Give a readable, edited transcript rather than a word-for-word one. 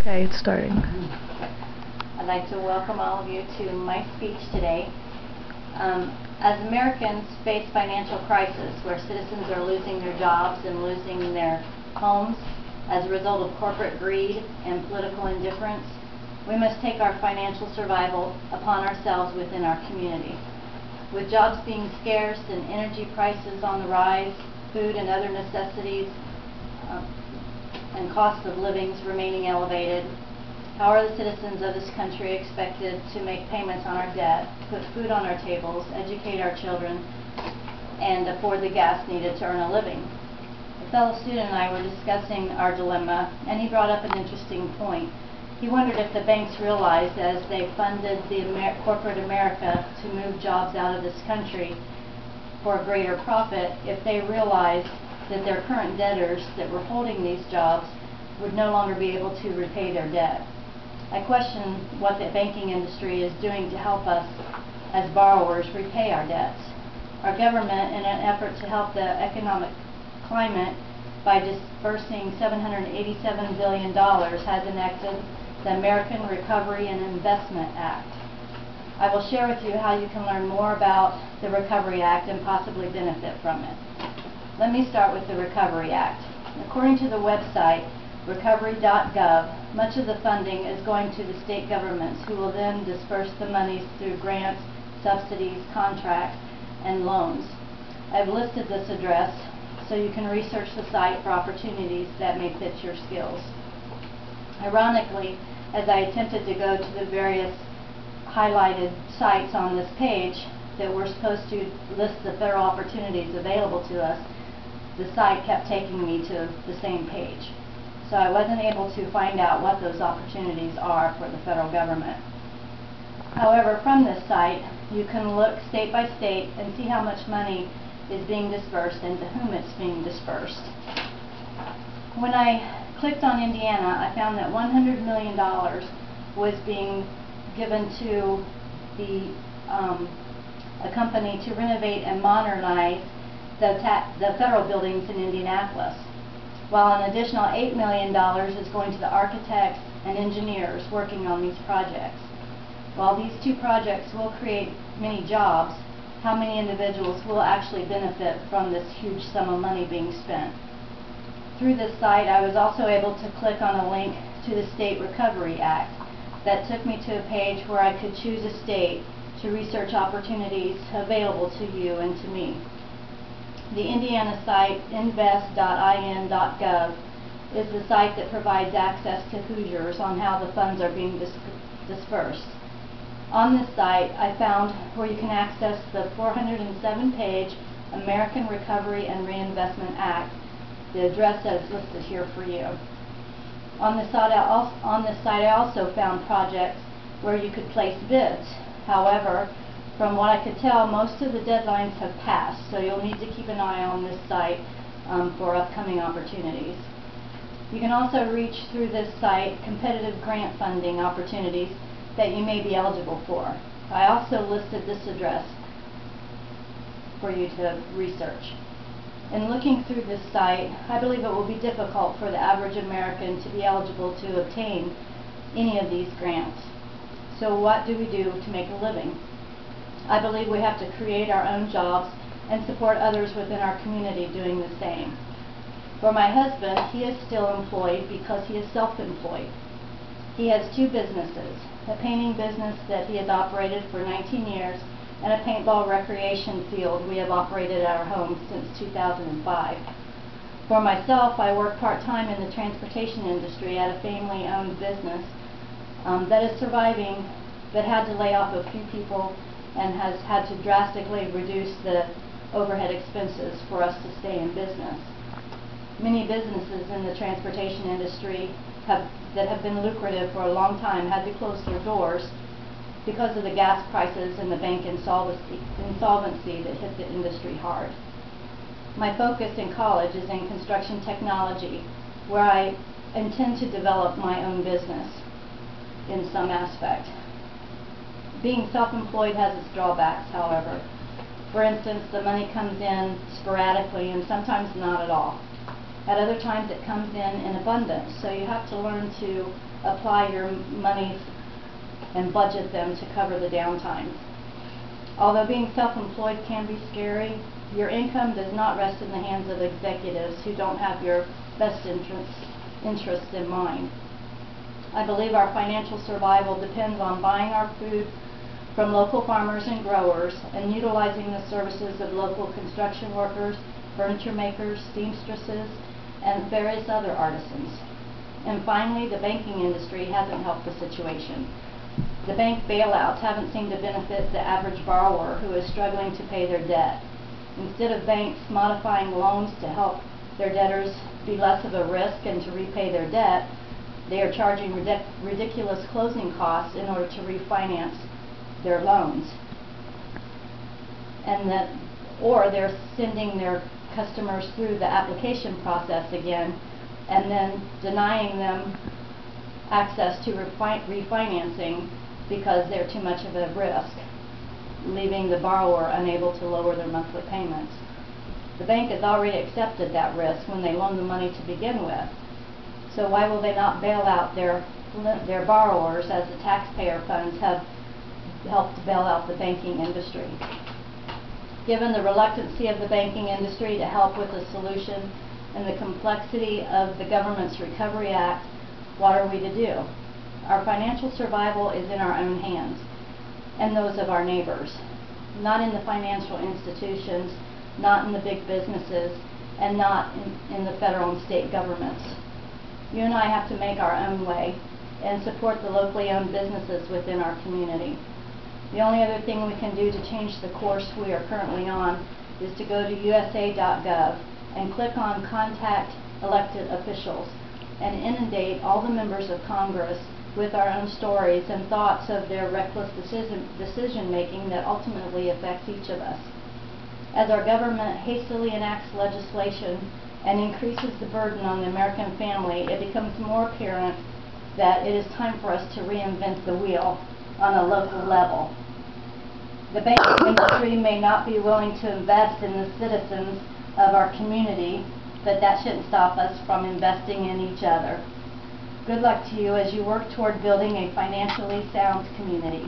Okay, it's starting. I'd like to welcome all of you to my speech today. As Americans face financial crisis where citizens are losing their jobs and losing their homes as a result of corporate greed and political indifference, we must take our financial survival upon ourselves within our community. With jobs being scarce and energy prices on the rise, food and other necessities and costs of living remaining elevated, how are the citizens of this country expected to make payments on our debt, put food on our tables, educate our children, and afford the gas needed to earn a living? A fellow student and I were discussing our dilemma, and he brought up an interesting point. He wondered if the banks realized, as they funded the corporate America to move jobs out of this country for a greater profit, if they realized that their current debtors that were holding these jobs would no longer be able to repay their debt. I question what the banking industry is doing to help us as borrowers repay our debts. Our government, in an effort to help the economic climate by disbursing $787 billion, has enacted the American Recovery and Investment Act. I will share with you how you can learn more about the Recovery Act and possibly benefit from it. Let me start with the Recovery Act. According to the website recovery.gov, much of the funding is going to the state governments, who will then disperse the monies through grants, subsidies, contracts, and loans. I've listed this address so you can research the site for opportunities that may fit your skills. Ironically, as I attempted to go to the various highlighted sites on this page that were supposed to list the federal opportunities available to us, the site kept taking me to the same page. So I wasn't able to find out what those opportunities are for the federal government. However, from this site, you can look state by state and see how much money is being dispersed and to whom it's being dispersed. When I clicked on Indiana, I found that $100 million was being given to a company to renovate and modernize the federal buildings in Indianapolis, while an additional $8 million is going to the architects and engineers working on these projects. While these two projects will create many jobs, how many individuals will actually benefit from this huge sum of money being spent? Through this site, I was also able to click on a link to the State Recovery Act that took me to a page where I could choose a state to research opportunities available to you and to me. The Indiana site, invest.in.gov, is the site that provides access to Hoosiers on how the funds are being dispersed. On this site, I found where you can access the 407-page American Recovery and Reinvestment Act. The address is listed here for you. On this site, I also found projects where you could place bids. However, from what I could tell, most of the deadlines have passed, so you'll need to keep an eye on this site for upcoming opportunities. You can also reach through this site competitive grant funding opportunities that you may be eligible for. I also listed this address for you to research. In looking through this site, I believe it will be difficult for the average American to be eligible to obtain any of these grants. So what do we do to make a living? I believe we have to create our own jobs and support others within our community doing the same. For my husband, he is still employed because he is self-employed. He has two businesses, a painting business that he has operated for 19 years and a paintball recreation field we have operated at our home since 2005. For myself, I work part-time in the transportation industry at a family-owned business that is surviving, but had to lay off a few people and has had to drastically reduce the overhead expenses for us to stay in business. Many businesses in the transportation industry that have been lucrative for a long time had to close their doors because of the gas prices and the bank insolvency that hit the industry hard. My focus in college is in construction technology, where I intend to develop my own business in some aspect. Being self-employed has its drawbacks, however. For instance, the money comes in sporadically and sometimes not at all. At other times it comes in abundance, so you have to learn to apply your monies and budget them to cover the downtimes. Although being self-employed can be scary, your income does not rest in the hands of executives who don't have your best interests in mind. I believe our financial survival depends on buying our food from local farmers and growers and utilizing the services of local construction workers, furniture makers, seamstresses, and various other artisans. And finally, the banking industry hasn't helped the situation. The bank bailouts haven't seemed to benefit the average borrower who is struggling to pay their debt. Instead of banks modifying loans to help their debtors be less of a risk and to repay their debt, they are charging ridiculous closing costs in order to refinance their loans. Or they're sending their customers through the application process again and then denying them access to refinancing because they're too much of a risk, leaving the borrower unable to lower their monthly payments. The bank has already accepted that risk when they loaned the money to begin with. So why will they not bail out their borrowers as the taxpayer funds have helped to bail out the banking industry? Given the reluctancy of the banking industry to help with the solution and the complexity of the government's Recovery Act, what are we to do? Our financial survival is in our own hands and those of our neighbors, not in the financial institutions, not in the big businesses, and not in the federal and state governments. You and I have to make our own way and support the locally owned businesses within our community. The only other thing we can do to change the course we are currently on is to go to usa.gov and click on Contact Elected Officials and inundate all the members of Congress with our own stories and thoughts of their reckless decision making that ultimately affects each of us. As our government hastily enacts legislation and increases the burden on the American family, it becomes more apparent that it is time for us to reinvent the wheel on a local level. The banking industry may not be willing to invest in the citizens of our community, but that shouldn't stop us from investing in each other. Good luck to you as you work toward building a financially sound community.